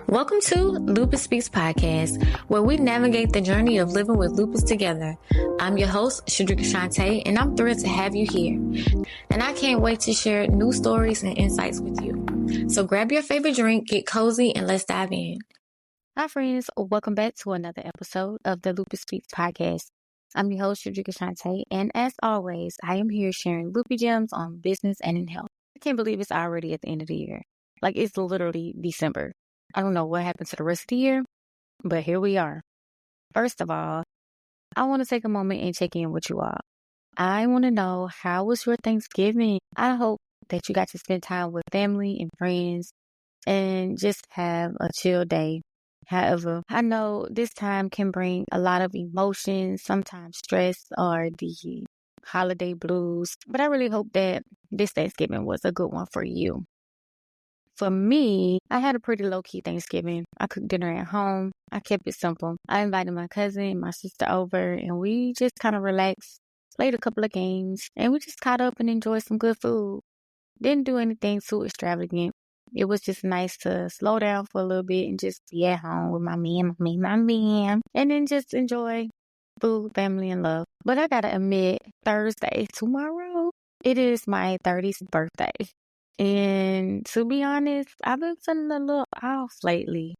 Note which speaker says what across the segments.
Speaker 1: Welcome to Lupus Speaks Podcast, where we navigate the journey of living with lupus together. I'm your host, Shant'e, and I'm thrilled to have you here. And I can't wait to share new stories and insights with you. So grab your favorite drink, get cozy, and let's dive in. Hi, friends. Welcome back to another episode of the Lupus Speaks Podcast. I'm your host, Shant'e, and as always, I am here sharing Lupie gems on business and in health. I can't believe it's already at the end of the year. Like, it's literally December. I don't know what happened to the rest of the year, but here we are. First of all, I want to take a moment and check in with you all. I want to know, how was your Thanksgiving? I hope that you got to spend time with family and friends and just have a chill day. However, I know this time can bring a lot of emotions, sometimes stress or the holiday blues, but I really hope that this Thanksgiving was a good one for you. For me, I had a pretty low-key Thanksgiving. I cooked dinner at home. I kept it simple. I invited my cousin and my sister over, and we just kind of relaxed, played a couple of games, and we just caught up and enjoyed some good food. Didn't do anything too extravagant. It was just nice to slow down for a little bit and just be at home with my man, and then just enjoy food, family, and love. But I gotta admit, Thursday, tomorrow, it is my 30th birthday. And to be honest, I've been feeling a little off lately.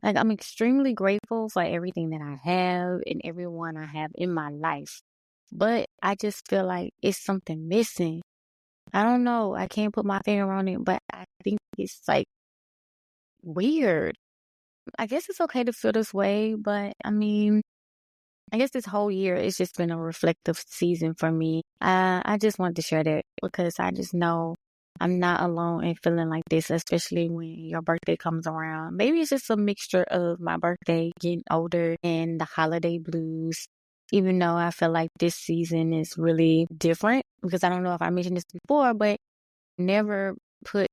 Speaker 1: Like, I'm extremely grateful for everything that I have and everyone I have in my life. But I just feel like it's something missing. I don't know. I can't put my finger on it, but I think it's like weird. I guess it's okay to feel this way, but I mean, I guess this whole year it's just been a reflective season for me. I just wanted to share that because I just know I'm not alone in feeling like this, especially when your birthday comes around. Maybe it's just a mixture of my birthday, getting older, and the holiday blues. Even though I feel like this season is really different, because I don't know if I mentioned this before, but never put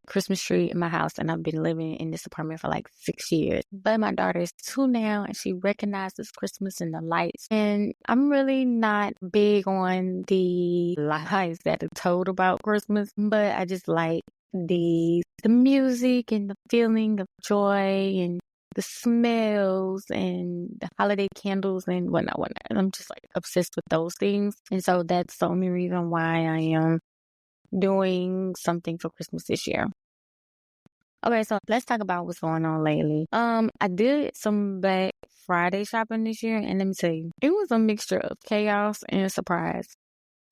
Speaker 1: Christmas tree in my house, and I've been living in this apartment for like 6 years. But my daughter is 2 now, and she recognizes Christmas and the lights. And I'm really not big on the lies that are told about Christmas, but I just like the music and the feeling of joy and the smells and the holiday candles and whatnot. And I'm just like obsessed with those things. And so that's the only reason why I am doing something for Christmas this year. Okay, so let's talk about what's going on lately. I did some Black Friday shopping this year, and let me tell you, it was a mixture of chaos and surprise.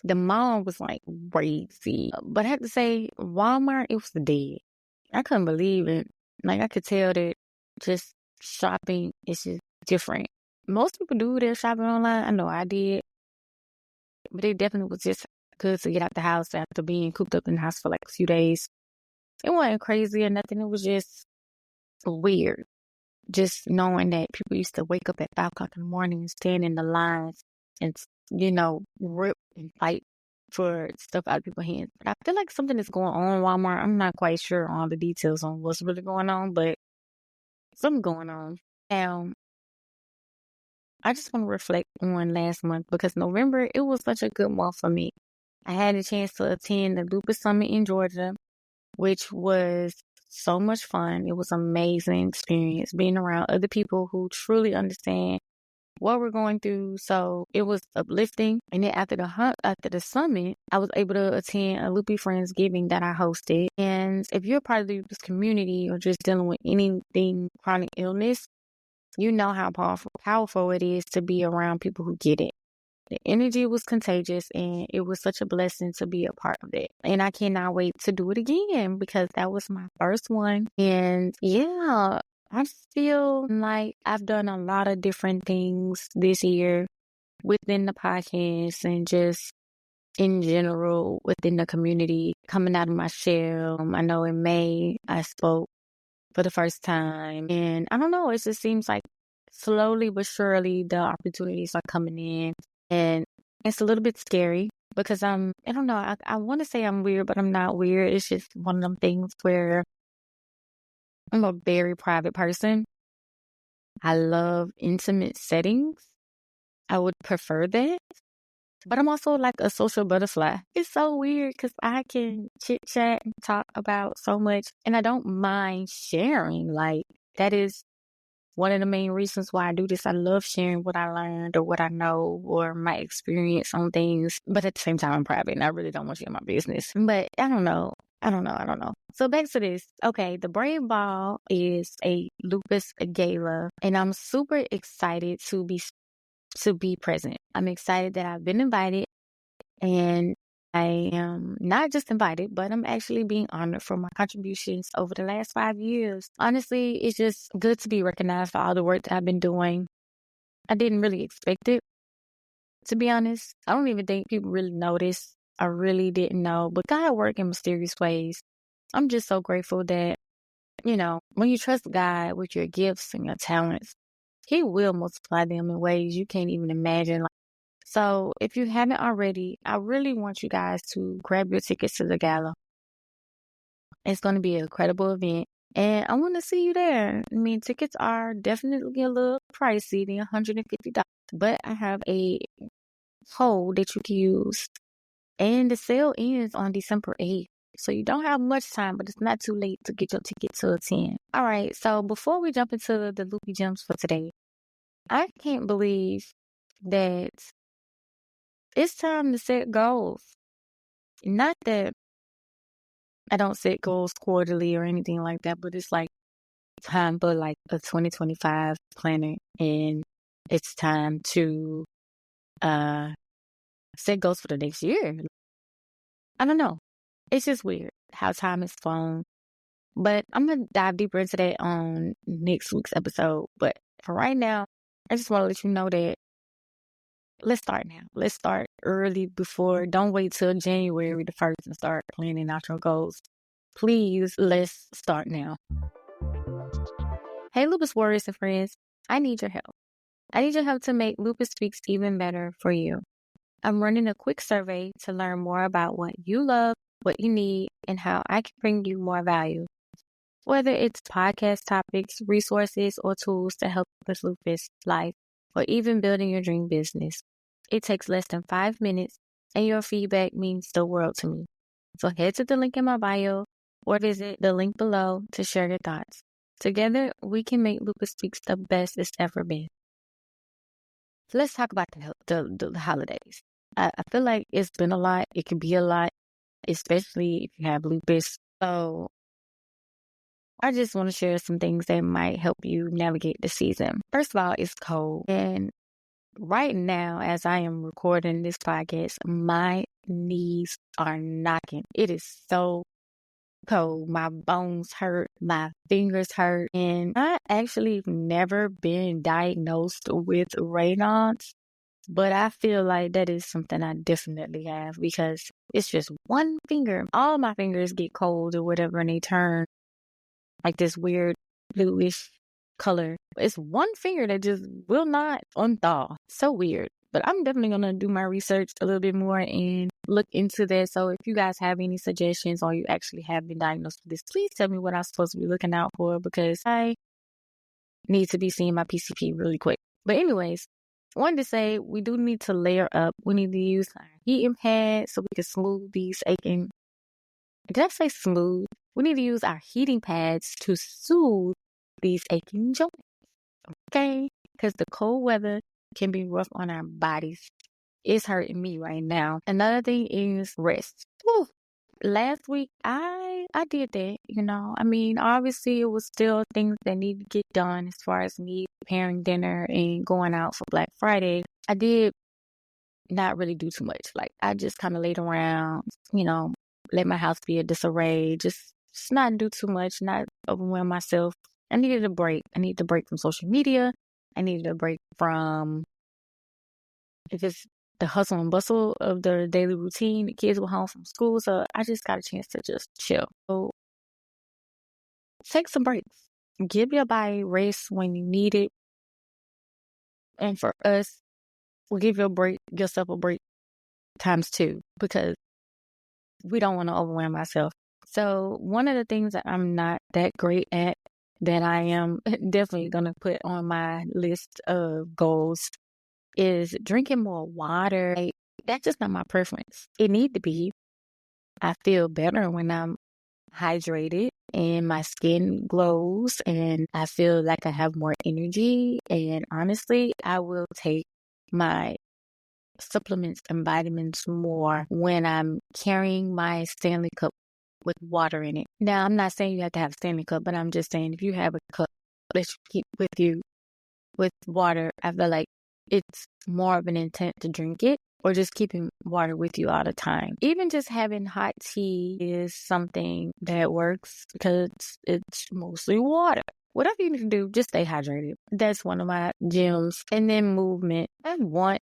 Speaker 1: The mall was like crazy, but I have to say, Walmart, it was dead. I couldn't believe it. Like, I could tell that just shopping is just different. Most people do their shopping online. I know I did, but it definitely was just good to get out the house after being cooped up in the house for like a few days. It wasn't crazy or nothing. It was just weird. Just knowing that people used to wake up at 5 o'clock in the morning and stand in the lines and, rip and fight for stuff out of people's hands. But I feel like something is going on in Walmart. I'm not quite sure on the details on what's really going on, but something's going on. Now, I just want to reflect on last month because November, it was such a good month for me. I had a chance to attend the Lupus Summit in Georgia, which was so much fun. It was an amazing experience being around other people who truly understand what we're going through. So it was uplifting. And then after the summit, I was able to attend a Lupie Friendsgiving that I hosted. And if you're a part of the Lupus community or just dealing with anything chronic illness, you know how powerful it is to be around people who get it. The energy was contagious, and it was such a blessing to be a part of it. And I cannot wait to do it again because that was my first one. And yeah, I feel like I've done a lot of different things this year within the podcast and just in general within the community, coming out of my shell. I know in May I spoke for the first time, and I don't know, it just seems like slowly but surely the opportunities are coming in. And it's a little bit scary because I don't know, I want to say I'm weird, but I'm not weird. It's just one of them things where I'm a very private person. I love intimate settings. I would prefer that. But I'm also like a social butterfly. It's so weird because I can chit chat and talk about so much, and I don't mind sharing. Like, that is one of the main reasons why I do this. I love sharing what I learned or what I know or my experience on things. But at the same time, I'm private and I really don't want to share my business. But I don't know. So back to this. Okay, the Brave Ball is a Lupus gala, and I'm super excited to be present. I'm excited that I've been invited, and I am not just invited, but I'm actually being honored for my contributions over the last 5 years. Honestly, it's just good to be recognized for all the work that I've been doing. I didn't really expect it, to be honest. I don't even think people really noticed. I really didn't know, but God worked in mysterious ways. I'm just so grateful that, when you trust God with your gifts and your talents, He will multiply them in ways you can't even imagine. So if you haven't already, I really want you guys to grab your tickets to the gala. It's going to be an incredible event, and I want to see you there. I mean, tickets are definitely a little pricey, than $150, but I have a code that you can use, and the sale ends on December 8th. So you don't have much time, but it's not too late to get your ticket to attend. All right, so before we jump into the Lupie Gems for today, I can't believe that it's time to set goals. Not that I don't set goals quarterly or anything like that, but it's like time for like a 2025 planner, and it's time to set goals for the next year. I don't know. It's just weird how time has flown. But I'm going to dive deeper into that on next week's episode. But for right now, I just want to let you know that let's start now. Let's start early don't wait till January the 1st and start planning out your goals. Please, let's start now. Hey, Lupus warriors and friends, I need your help. I need your help to make Lupus Speaks even better for you. I'm running a quick survey to learn more about what you love, what you need, and how I can bring you more value. Whether it's podcast topics, resources, or tools to help with lupus life, or even building your dream business. It takes less than 5 minutes, and your feedback means the world to me. So head to the link in my bio or visit the link below to share your thoughts. Together, we can make Lupus Speaks the best it's ever been. So let's talk about the holidays. I feel like it's been a lot. It can be a lot, especially if you have lupus. So I just want to share some things that might help you navigate the season. First of all, it's cold. And right now, as I am recording this podcast, my knees are knocking. It is so cold. My bones hurt. My fingers hurt. And I actually never been diagnosed with Raynaud's, but I feel like that is something I definitely have because it's just one finger. All my fingers get cold or whatever, and they turn like this weird bluish color. It's one finger that just will not unthaw. So weird. But I'm definitely going to do my research a little bit more and look into that. So if you guys have any suggestions or you actually have been diagnosed with this, please tell me what I'm supposed to be looking out for because I need to be seeing my PCP really quick. But anyways, I wanted to say we do need to layer up. We need to use our heating pad so we can smooth these aching. Did I say smooth? We need to use our heating pads to soothe these aching joints. Okay? Because the cold weather can be rough on our bodies. It's hurting me right now. Another thing is rest. Whew. Last week, I did that, I mean, obviously, it was still things that need to get done as far as me preparing dinner and going out for Black Friday. I did not really do too much. Like, I just kind of laid around, let my house be a disarray, just not do too much, not overwhelm myself. I needed a break. I needed a break from social media. I needed a break from just the hustle and bustle of the daily routine. The kids were home from school, so I just got a chance to just chill. So take some breaks. Give your body rest when you need it. And for us, we'll give yourself a break times 2 because we don't want to overwhelm ourselves. So one of the things that I'm not that great at that I am definitely going to put on my list of goals is drinking more water. That's just not my preference. It need to be. I feel better when I'm hydrated and my skin glows and I feel like I have more energy. And honestly, I will take my supplements and vitamins more when I'm carrying my Stanley cup with water in it. Now, I'm not saying you have to have a Stanley cup, but I'm just saying if you have a cup that you keep with you with water, I feel like it's more of an intent to drink it or just keeping water with you all the time. Even just having hot tea is something that works because it's mostly water. Whatever you need to do, just stay hydrated. That's one of my gems. And then movement. I want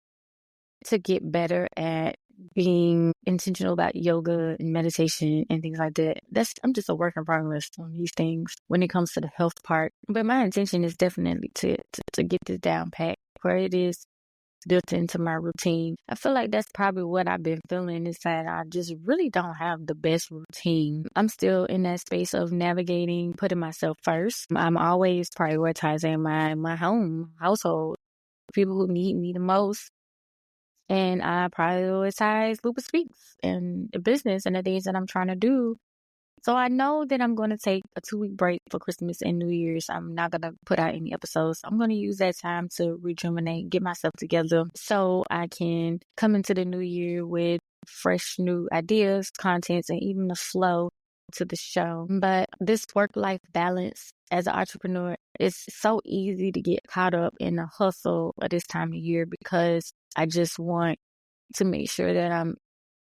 Speaker 1: to get better at being intentional about yoga and meditation and things like that. I'm just a work in progress on these things when it comes to the health part. But my intention is definitely to get this down pat where it is built into my routine. I feel like that's probably what I've been feeling is that I just really don't have the best routine. I'm still in that space of navigating, putting myself first. I'm always prioritizing my household, people who need me the most. And I prioritize Lupus Speaks and the business and the things that I'm trying to do. So I know that I'm going to take a 2-week break for Christmas and New Year's. I'm not going to put out any episodes. I'm going to use that time to rejuvenate, get myself together so I can come into the new year with fresh new ideas, contents, and even a flow to the show. But this work-life balance as an entrepreneur, it's so easy to get caught up in the hustle at this time of year because I just want to make sure that I'm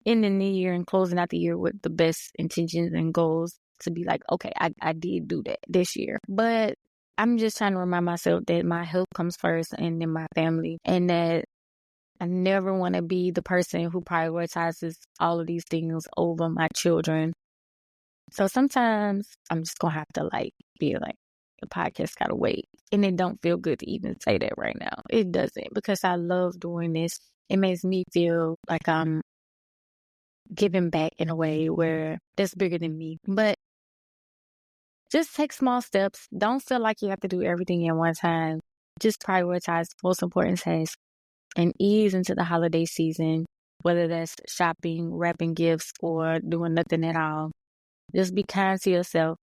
Speaker 1: in the new year and closing out the year with the best intentions and goals to be like, okay, I did do that this year. But I'm just trying to remind myself that my health comes first and then my family, and that I never want to be the person who prioritizes all of these things over my children. So sometimes I'm just going to have to be like, the podcast got to wait. And it don't feel good to even say that right now. It doesn't, because I love doing this. It makes me feel like I'm giving back in a way where that's bigger than me. But just take small steps. Don't feel like you have to do everything at one time. Just prioritize the most important tasks and ease into the holiday season, whether that's shopping, wrapping gifts, or doing nothing at all. Just be kind to yourself.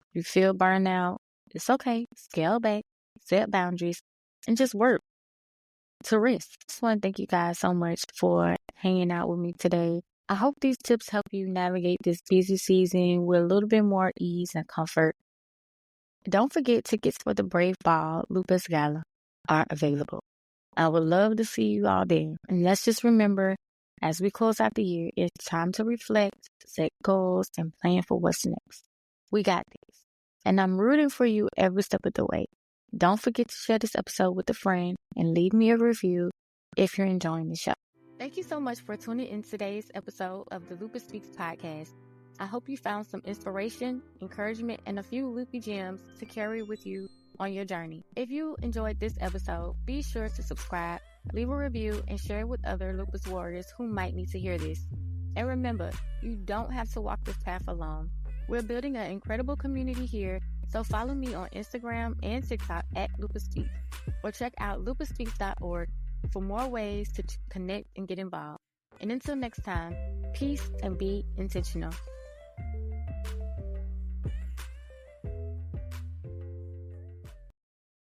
Speaker 1: If you feel burned out, it's okay. Scale back, set boundaries, and just work to rest. I just want to thank you guys so much for hanging out with me today. I hope these tips help you navigate this busy season with a little bit more ease and comfort. Don't forget tickets for the Brave Ball Lupus Gala are available. I would love to see you all there. And let's just remember, as we close out the year, it's time to reflect, set goals, and plan for what's next. We got this. And I'm rooting for you every step of the way. Don't forget to share this episode with a friend and leave me a review if you're enjoying the show. Thank you so much for tuning in today's episode of the Lupus Speaks podcast. I hope you found some inspiration, encouragement, and a few loopy gems to carry with you on your journey. If you enjoyed this episode, be sure to subscribe, leave a review, and share it with other lupus warriors who might need to hear this. And remember, you don't have to walk this path alone. We're building an incredible community here, so follow me on Instagram and TikTok at Lupus Speaks, or check out lupusspeaks.org for more ways to connect and get involved. And until next time, peace and be intentional.